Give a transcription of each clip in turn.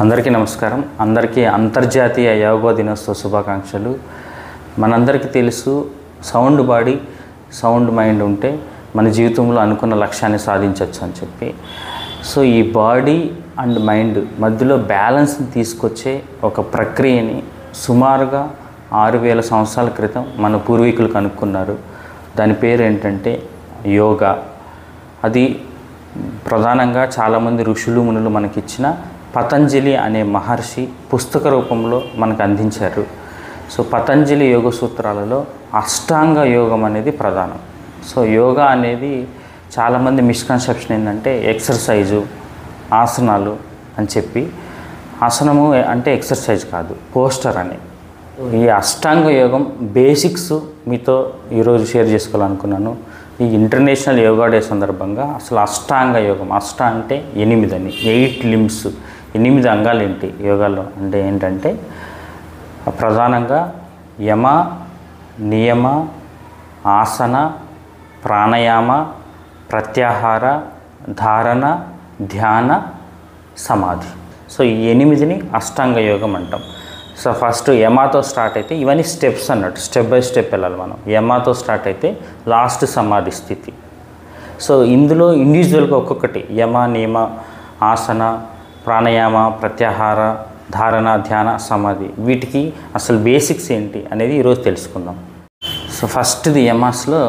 అందరికీ నమస్కారం. అందరికీ అంతర్జాతీయ యోగా దినోత్సవ శుభాకాంక్షలు. మనందరికీ తెలుసు, సౌండ్ బాడీ సౌండ్ మైండ్ ఉంటే మన జీవితంలో అనుకున్న లక్ష్యాన్ని సాధించవచ్చు అని చెప్పి. సో ఈ బాడీ అండ్ మైండ్ మధ్యలో బ్యాలెన్స్ని తీసుకొచ్చే ఒక ప్రక్రియని సుమారుగా 6000 సంవత్సరాల క్రితం మన పూర్వీకులు కనుక్కున్నారు. దాని పేరు ఏంటంటే యోగా. అది ప్రధానంగా చాలామంది ఋషులు మునులు మనకిచ్చిన పతంజలి అనే మహర్షి పుస్తక రూపంలో మనకు అందించారు. సో పతంజలి యోగ సూత్రాలలో అష్టాంగ యోగం అనేది ప్రధానం. సో యోగా అనేది చాలామంది మిస్కన్సెప్షన్ ఏంటంటే ఎక్సర్సైజు, ఆసనాలు అని చెప్పి. ఆసనము అంటే ఎక్సర్సైజ్ కాదు, పోస్టర్ అని. ఈ అష్టాంగ యోగం బేసిక్స్ మీతో ఈరోజు షేర్ చేసుకోవాలనుకున్నాను. ఈ ఇంటర్నేషనల్ యోగా డే సందర్భంగా అసలు అష్టాంగ యోగం, అష్ట అంటే 8 అని, 8 లిమ్స్, 8 అంగాలు ఏంటి యోగాలో అంటే ఏంటంటే ప్రధానంగా యమ, నియమ, ఆసన, ప్రాణాయామ, ప్రత్యాహార, ధారణ, ధ్యాన, సమాధి. సో ఈ 8ని అష్టాంగ యోగం అంటాం. సో ఫస్ట్ యమాతో స్టార్ట్ అయితే ఇవన్నీ స్టెప్స్ అన్నట్టు, స్టెప్ బై స్టెప్ వెళ్ళాలి మనం. యమాతో స్టార్ట్ అయితే లాస్ట్ సమాధి స్థితి. సో ఇందులో ఇండివిజువల్గా ఒక్కొక్కటి యమ, నియమ, ఆసన, ప్రాణాయామ, ప్రత్యాహార, ధారణ, ధ్యాన, సమాధి, వీటికి అసలు బేసిక్స్ ఏంటి అనేది ఈరోజు తెలుసుకుందాం. సో ఫస్ట్ది యమాస్లో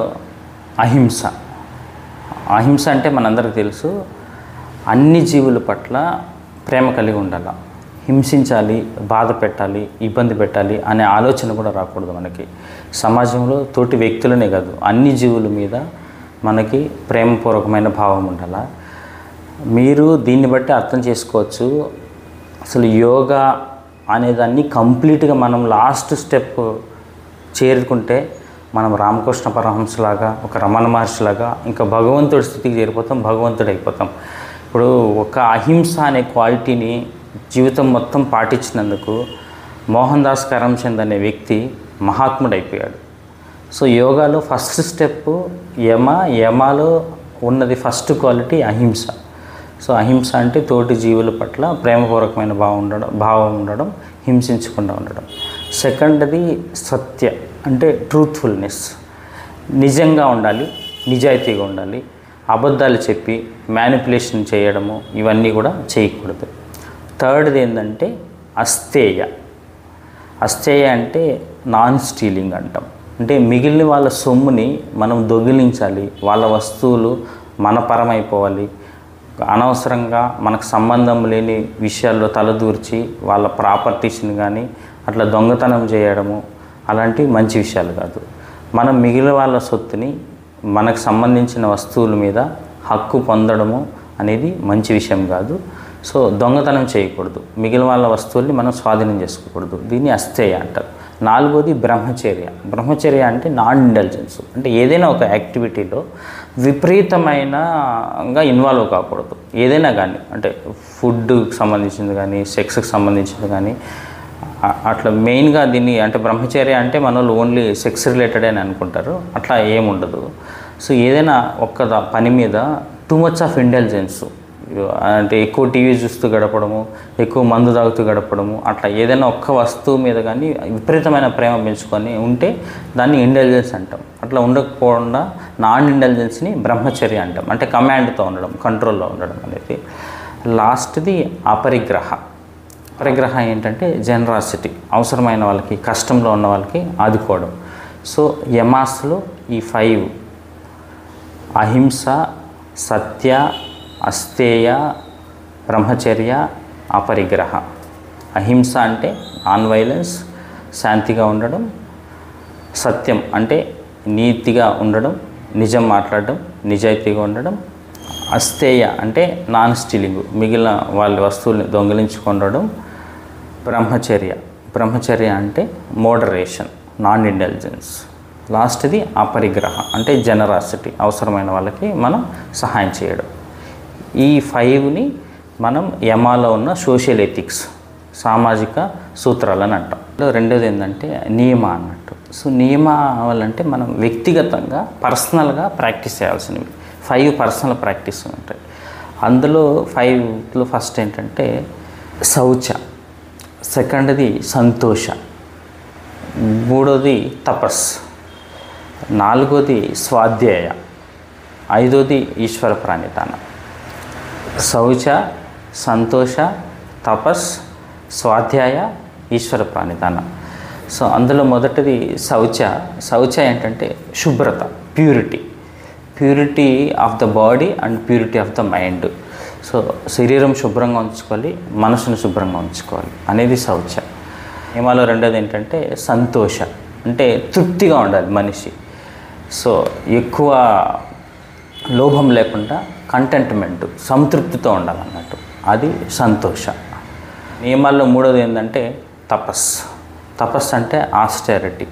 అహింస. అహింస అంటే మనందరికీ తెలుసు, అన్ని జీవుల పట్ల ప్రేమ కలిగి ఉండాలి. హింసించాలి, బాధ పెట్టాలి, ఇబ్బంది పెట్టాలి అనే ఆలోచన కూడా రాకూడదు మనకి. సమాజంలో తోటి వ్యక్తులనే కాదు, అన్ని జీవుల మీద మనకి ప్రేమపూర్వకమైన భావం ఉండాలి. మీరు దీన్ని బట్టి అర్థం చేసుకోవచ్చు, అసలు యోగా అనేదాన్ని కంప్లీట్గా మనం లాస్ట్ స్టెప్ చేరుకుంటే మనం రామకృష్ణ పరమహంసలాగా, ఒక రమణ మహర్షిలాగా ఇంకా భగవంతుడి స్థితికి చేరిపోతాం, భగవంతుడు అయిపోతాం. ఇప్పుడు ఒక అహింస అనే క్వాలిటీని జీవితం మొత్తం పాటించినందుకు మోహన్ దాస్ కరమ్చంద్ అనే వ్యక్తి మహాత్ముడు అయిపోయాడు. సో యోగాలో ఫస్ట్ స్టెప్ యమాలో ఉన్నది ఫస్ట్ క్వాలిటీ అహింస. సో అహింస అంటే తోటి జీవుల పట్ల ప్రేమపూర్వకమైన భావం ఉండడం, హింసించకుండా ఉండడం. సెకండ్ది సత్య అంటే ట్రూత్ఫుల్నెస్, నిజంగా ఉండాలి, నిజాయితీగా ఉండాలి. అబద్ధాలు చెప్పి మ్యానిపులేషన్ చేయడము ఇవన్నీ కూడా చేయకూడదు. థర్డ్ది ఏంటంటే అస్థేయ. అస్థేయ అంటే నాన్ స్టీలింగ్ అంటాం. అంటే మిగిలిన వాళ్ళ సొమ్ముని మనం దొంగిలించాలి, వాళ్ళ వస్తువులు మన పరమైపోవాలి. అనవసరంగా మనకు సంబంధం లేని విషయాల్లో తలదూర్చి వాళ్ళ ప్రాపర్టీస్ని కానీ అట్లా దొంగతనం చేయడము అలాంటి మంచి విషయాలు కాదు. మనం మిగిలిన వాళ్ళ సొత్తుని, మనకు సంబంధించిన వస్తువుల మీద హక్కు పొందడము అనేది మంచి విషయం కాదు. సో దొంగతనం చేయకూడదు, మిగిలిన వాళ్ళ వస్తువుల్ని మనం స్వాధీనం చేసుకోకూడదు. దీన్ని అస్థేయ అంటారు. 4వది బ్రహ్మచర్య. బ్రహ్మచర్య అంటే నాన్ ఇంటెలిజెన్స్, అంటే ఏదైనా ఒక యాక్టివిటీలో విపరీతమైనగా ఇన్వాల్వ్ కాకూడదు. ఏదైనా కానీ, అంటే ఫుడ్కి సంబంధించింది కానీ, సెక్స్కి సంబంధించింది కానీ, అట్లా మెయిన్గా దీన్ని అంటే బ్రహ్మచర్య అంటే మన వాళ్ళు ఓన్లీ సెక్స్ రిలేటెడ్ అని అనుకుంటారు, అట్లా ఏముండదు. సో ఏదైనా ఒక్క పని మీద టూ మచ్ ఆఫ్ ఇంటెలిజెన్స్, అంటే ఎక్కువ టీవీ చూస్తూ గడపడము, ఎక్కువ మందు తాగుతూ గడపడము, అట్లా ఏదైనా ఒక్క వస్తువు మీద కానీ విపరీతమైన ప్రేమ పెంచుకొని ఉంటే దాన్ని ఇంటెలిజెన్స్ అంటాం. అట్లా ఉండకపోకుండా నాన్ ఇంటెలిజెన్స్ని బ్రహ్మచర్య అంటాం. అంటే కమాండ్తో ఉండడం, కంట్రోల్లో ఉండడం అనేది. లాస్ట్ది అపరిగ్రహ. అపరిగ్రహ ఏంటంటే జనరాసిటీ, అవసరమైన వాళ్ళకి, కష్టంలో ఉన్న వాళ్ళకి ఆదుకోవడం. సో యమాస్లో ఈ 5 అహింస, సత్య, అస్థేయ, బ్రహ్మచర్య, అపరిగ్రహ. అహింస అంటే నాన్ వైలెన్స్, శాంతిగా ఉండడం. సత్యం అంటే నీతిగా ఉండడం, నిజం మాట్లాడడం, నిజాయితీగా ఉండడం. అస్థేయ అంటే నాన్ స్టీలింగ్, మిగిలిన వాళ్ళ వస్తువుల్ని దొంగిలించుకుండడం. బ్రహ్మచర్య అంటే మోడరేషన్, నాన్ ఇంటెలిజెన్స్. లాస్ట్ది అపరిగ్రహ అంటే జనరాసిటీ, అవసరమైన వాళ్ళకి మనం సహాయం చేయడం. ఈ 5ని మనం యమాలో ఉన్న సోషల్ ఎథిక్స్, సామాజిక సూత్రాలని అంటాం. రెండోది ఏంటంటే నియమ అన్నట్టు. సో నియమాలంటే మనం వ్యక్తిగతంగా పర్సనల్గా ప్రాక్టీస్ చేయాల్సినవి 5 పర్సనల్ ప్రాక్టీస్ ఉంటాయి. అందులో 5లో ఫస్ట్ ఏంటంటే శౌచ, సెకండ్ది సంతోష, మూడోది తపస్, నాలుగోది స్వాధ్యాయ, ఐదోది ఈశ్వర ప్రాణిధానం. శౌచ, సంతోష, తపస్, స్వాధ్యాయ, ఈశ్వర ప్రాణిధానం. సో అందులో మొదటిది శౌచ. శౌచ ఏంటంటే శుభ్రత, purity of the body and purity of the mind. So శరీరం శుభ్రంగా ఉంచుకోవాలి, మనసును శుభ్రంగా ఉంచుకోవాలి అనేది శౌచ. నియమాలో రెండోది ఏంటంటే సంతోష, అంటే తృప్తిగా ఉండాలి మనిషి. సో ఎక్కువ లోభం లేకుండా కంటెంట్మెంట్, సంతృప్తితో ఉండాలన్నట్టు, అది సంతోష. నియమాల్లో మూడోది ఏంటంటే తపస్సు అంటే ఆస్టెరిటీ.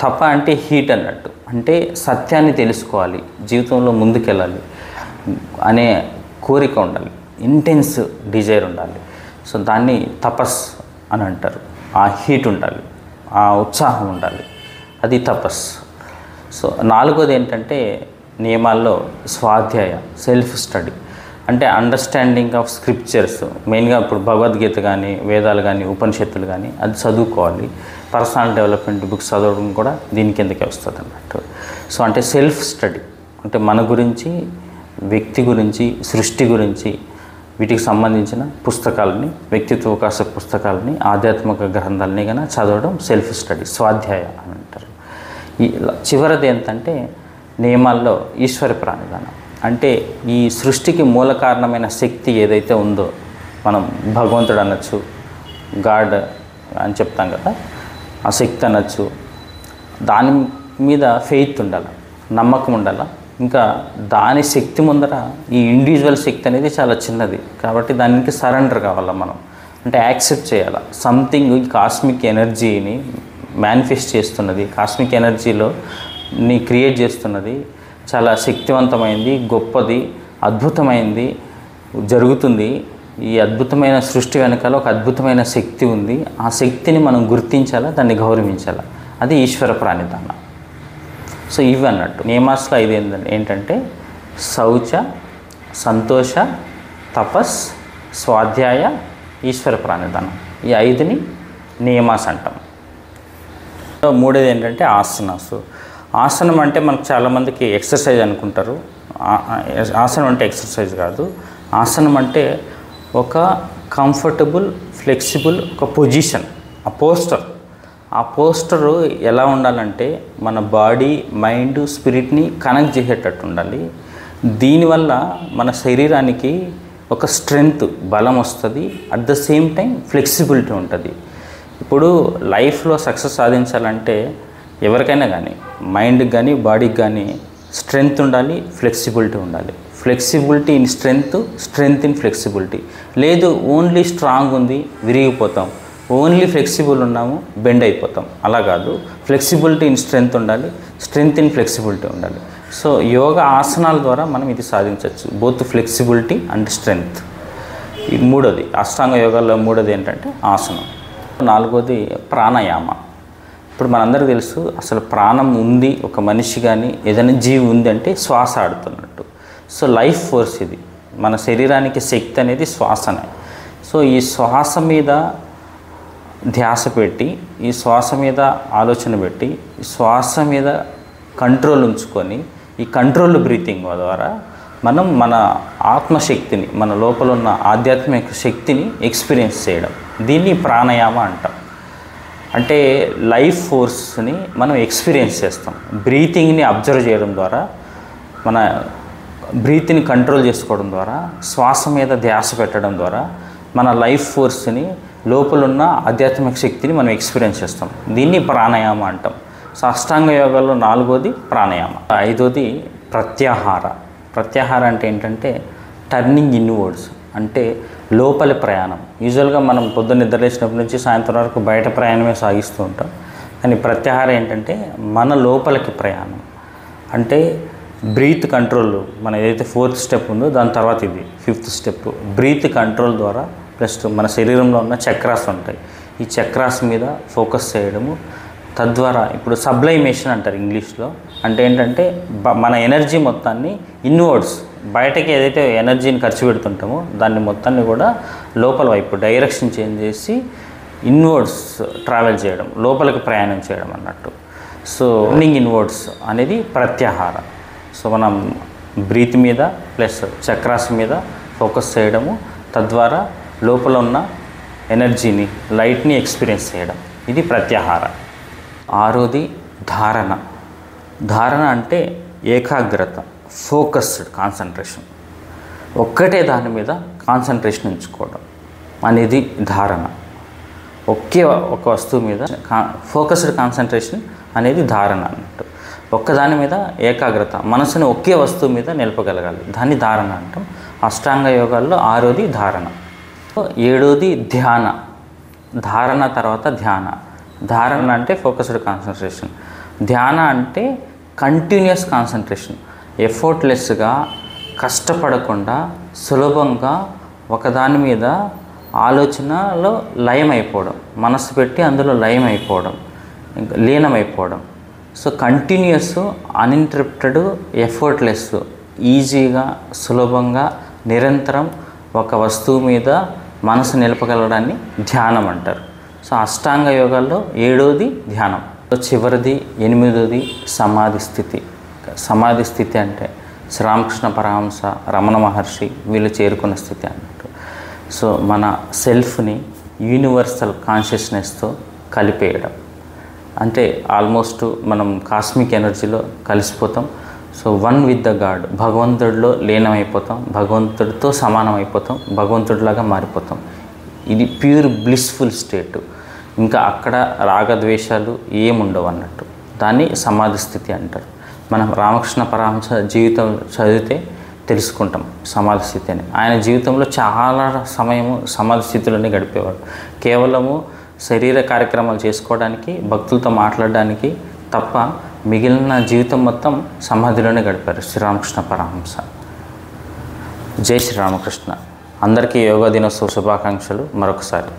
తప అంటే హీట్ అన్నట్టు, అంటే సత్యాన్ని తెలుసుకోవాలి, జీవితంలో ముందుకెళ్ళాలి అనే కోరిక ఉండాలి, ఇంటెన్స్ డిజైర్ ఉండాలి. సో దాన్ని తపస్ అని అంటారు. ఆ హీట్ ఉండాలి, ఆ ఉత్సాహం ఉండాలి, అది తపస్. సో నాలుగోది ఏంటంటే నియమాల్లో స్వాధ్యాయ, సెల్ఫ్ స్టడీ, అంటే అండర్స్టాండింగ్ ఆఫ్ స్క్రిప్చర్స్. మెయిన్గా ఇప్పుడు భగవద్గీత కానీ, వేదాలు కానీ, ఉపనిషత్తులు కానీ అది చదువుకోవాలి. పర్సనల్ డెవలప్మెంట్ బుక్స్ చదవడం కూడా దీని కిందకే వస్తుంది అన్నట్టు. సో అంటే సెల్ఫ్ స్టడీ అంటే మన గురించి, వ్యక్తి గురించి, సృష్టి గురించి, వీటికి సంబంధించిన పుస్తకాలని, వ్యక్తిత్వ వికాస పుస్తకాలని, ఆధ్యాత్మిక గ్రంథాలని కానీ చదవడం సెల్ఫ్ స్టడీ, స్వాధ్యాయ అని అంటారు. ఈ చివరిది ఏంటంటే నియమాల్లో ఈశ్వర ప్రాణిధానం, అంటే ఈ సృష్టికి మూల కారణమైన శక్తి ఏదైతే ఉందో, మనం భగవంతుడు అనొచ్చు, గాడ్ అని చెప్తాం కదా, ఆ శక్తి అనొచ్చు, దాని మీద ఫెయిత్ ఉండాలి, నమ్మకం ఉండాలి. ఇంకా దాని శక్తి ముందర ఈ ఇండివిజువల్ శక్తి అనేది చాలా చిన్నది కాబట్టి దానికి సరెండర్ కావాలా మనం, అంటే యాక్సెప్ట్ చేయాలి. సంథింగ్ ఈ కాస్మిక్ ఎనర్జీని మేనిఫెస్ట్ చేస్తున్నది, కాస్మిక్ ఎనర్జీలో ని క్రియేట్ చేస్తున్నది, చాలా శక్తివంతమైంది, గొప్పది, అద్భుతమైంది జరుగుతుంది. ఈ అద్భుతమైన సృష్టి వెనకాల ఒక అద్భుతమైన శక్తి ఉంది. ఆ శక్తిని మనం గుర్తించాలా, దాన్ని గౌరవించాలా, అది ఈశ్వర ప్రాణిధానం. సో ఇవి అన్నట్టు నియమాస్లో ఇది ఏంటంటే శౌచ, సంతోష, తపస్, స్వాధ్యాయ, ఈశ్వర ప్రాణిధానం. ఈ 5ని నియమాస్ అంటాం. మూడోది ఏంటంటే ఆసనాసు. ఆసనం అంటే మనకు చాలామందికి ఎక్సర్సైజ్ అనుకుంటారు. ఆసనం అంటే ఎక్సర్సైజ్ కాదు. ఆసనం అంటే ఒక కంఫర్టబుల్, ఫ్లెక్సిబుల్ ఒక పొజిషన్, ఆ పోస్టరు ఎలా ఉండాలంటే మన బాడీ, మైండ్, స్పిరిట్ని కనెక్ట్ చేసేటట్టు ఉండాలి. దీనివల్ల మన శరీరానికి ఒక స్ట్రెంగ్త్, బలం వస్తుంది. At the same time flexibility ఉంటుంది. ఇప్పుడు లైఫ్లో సక్సెస్ సాధించాలంటే ఎవరికైనా కానీ, మైండ్కి కానీ, బాడీకి కానీ స్ట్రెంగ్త్ ఉండాలి, ఫ్లెక్సిబిలిటీ ఉండాలి. Flexibility in strength, strength in flexibility. లేదు ఓన్లీ స్ట్రాంగ్ ఉంది, విరిగిపోతాం, ఓన్లీ ఫ్లెక్సిబుల్ ఉన్నాము, బెండ్ అయిపోతాం. అలా కాదు, ఫ్లెక్సిబిలిటీ ఇన్ స్ట్రెంగ్త్ ఉండాలి, స్ట్రెంగ్త్ ఇన్ ఫ్లెక్సిబిలిటీ ఉండాలి. సో యోగా ఆసనాల ద్వారా మనం ఇది సాధించవచ్చు, బోత్ ఫ్లెక్సిబిలిటీ అండ్ స్ట్రెంగ్త్. ఈ మూడోది అష్టాంగ యోగాల్లో మూడోది ఏంటంటే ఆసనం. నాలుగోది ప్రాణాయామ. ఇప్పుడు మనందరికీ తెలుసు, అసలు ప్రాణం ఉంది ఒక మనిషి కానీ ఏదైనా జీవి ఉంది అంటే శ్వాస ఆడుతున్నట్టు. సో లైఫ్ ఫోర్స్ ఇది, మన శరీరానికి శక్తి అనేది శ్వాసనే. సో ఈ శ్వాస మీద ధ్యాస పెట్టి, ఈ శ్వాస మీద ఆలోచన పెట్టి, ఈ శ్వాస మీద కంట్రోల్ ఉంచుకొని, ఈ కంట్రోల్ బ్రీతింగ్ ద్వారా మనం మన ఆత్మశక్తిని, మన లోపల ఉన్న ఆధ్యాత్మిక శక్తిని ఎక్స్పీరియన్స్ చేయడం, దీన్ని ప్రాణాయామ అంటాం. అంటే లైఫ్ ఫోర్స్ని మనం ఎక్స్పీరియన్స్ చేస్తాం. బ్రీతింగ్ని అబ్జర్వ్ చేయడం ద్వారా, మన బ్రీత్ని కంట్రోల్ చేసుకోవడం ద్వారా, శ్వాస మీద ధ్యాస పెట్టడం ద్వారా మన లైఫ్ ఫోర్స్ని, లోపలున్న ఆధ్యాత్మిక శక్తిని మనం ఎక్స్పీరియన్స్ చేస్తాం. దీన్ని ప్రాణాయామ అంటాం. సో అష్టాంగ యోగాల్లో నాలుగోది ప్రాణాయామ. ఐదోది ప్రత్యాహార. ప్రత్యాహార అంటే ఏంటంటే టర్నింగ్ ఇన్వర్డ్స్, అంటే లోపలి ప్రయాణం. యూజువల్గా మనం పొద్దున్న నిద్రలేసినప్పటి నుంచి సాయంత్రం వరకు బయట ప్రయాణమే సాగిస్తూ ఉంటాం. కానీ ప్రత్యాహారం ఏంటంటే మన లోపలికి ప్రయాణం. అంటే బ్రీత్ కంట్రోల్, మన ఏదైతే 4th స్టెప్ ఉందో దాని తర్వాత ఇది 5th స్టెప్. బ్రీత్ కంట్రోల్ ద్వారా ప్లస్ మన శరీరంలో ఉన్న చక్రాస్ ఉంటాయి, ఈ చక్రాస్ మీద ఫోకస్ చేయడము. తద్వారా ఇప్పుడు సబ్లైమేషన్ అంటారు ఇంగ్లీష్లో. అంటే ఏంటంటే మన ఎనర్జీ మొత్తాన్ని ఇన్వర్డ్స్, బయటకి ఏదైతే ఎనర్జీని ఖర్చు పెడుతుంటామో దాన్ని మొత్తాన్ని కూడా లోపల వైపు డైరెక్షన్ చేంజ్ చేసి ఇన్వర్డ్స్ ట్రావెల్ చేయడం, లోపలికి ప్రయాణం చేయడం అన్నట్టు. సో రన్నింగ్ ఇన్వర్డ్స్ అనేది ప్రత్యాహార. సో మనం బ్రీత్ మీద ప్లస్ చక్రాస్ మీద ఫోకస్ చేయడము, తద్వారా లోపల ఉన్న ఎనర్జీని, లైట్ని ఎక్స్పీరియన్స్ చేయడం, ఇది ప్రత్యాహార. ఆరోది ధారణ. ధారణ అంటే ఏకాగ్రత, ఫోకస్డ్ కాన్సన్ట్రేషన్, ఒక్కటే దాని మీద కాన్సన్ట్రేషన్ ఉంచుకోవడం అనేది ధారణ. ఒక వస్తువు మీద ఫోకస్డ్ కాన్సన్ట్రేషన్ అనేది ధారణ అన్నట్టు. ఒక్కదాని మీద ఏకాగ్రత, మనసుని ఒకే వస్తువు మీద నిలపగలగాలి, దాన్ని ధారణ అంటాం. అష్టాంగ యోగాల్లో 6వది ధారణ. 7వది ధ్యాన. ధారణ తర్వాత ధ్యాన. ధారణ అంటే ఫోకస్డ్ కాన్సన్ట్రేషన్, ధ్యాన అంటే కంటిన్యూస్ కాన్సన్ట్రేషన్, ఎఫర్ట్లెస్గా కష్టపడకుండా సులభంగా ఒకదాని మీద ఆలోచనలో లయమైపోవడం, మనసు పెట్టి అందులో లయమైపోవడం, ఇంకా లీనమైపోవడం. సో కంటిన్యూస్, అన్ఇంటరప్టెడ్, ఎఫర్ట్లెస్, ఈజీగా సులభంగా నిరంతరం ఒక వస్తువు మీద మనసు నిలపగలడాన్ని ధ్యానం అంటారు. సో అష్టాంగ యోగాల్లో 7వది ధ్యానం. చివరిది 8వది సమాధి స్థితి. సమాధి స్థితి అంటే శ్రీరామకృష్ణ పరమహంస, రమణ మహర్షి వీళ్ళు చేరుకున్న స్థితి అన్నట్టు. సో మన సెల్ఫ్ని యూనివర్సల్ కాన్షియస్నెస్తో కలిపేయడం అంటే ఆల్మోస్ట్ మనం కాస్మిక్ ఎనర్జీలో కలిసిపోతాం. So one with the God, భగవంతుడిలో లీనమైపోతాం, భగవంతుడితో సమానం అయిపోతాం, భగవంతుడిలాగా మారిపోతాం. ఇది ప్యూర్ బ్లిస్ఫుల్ స్టేట్. ఇంకా అక్కడ రాగద్వేషాలు ఏముండవు అన్నట్టు. దాన్ని సమాధి స్థితి అంటారు. మనం రామకృష్ణ పరమహంస జీవితం చదివితే తెలుసుకుంటాం సమాధి స్థితి అని. ఆయన జీవితంలో చాలా సమయము సమాధి స్థితిలోనే గడిపేవాడు. కేవలము శరీర కార్యక్రమాలు చేసుకోవడానికి, భక్తులతో మాట్లాడడానికి తప్ప మిగిలిన జీవితం మొత్తం సమాధిలోనే గడిపారు శ్రీరామకృష్ణ పరమహంస. జై శ్రీరామకృష్ణ. అందరికీ యోగా దినోత్సవ శుభాకాంక్షలు మరొకసారి.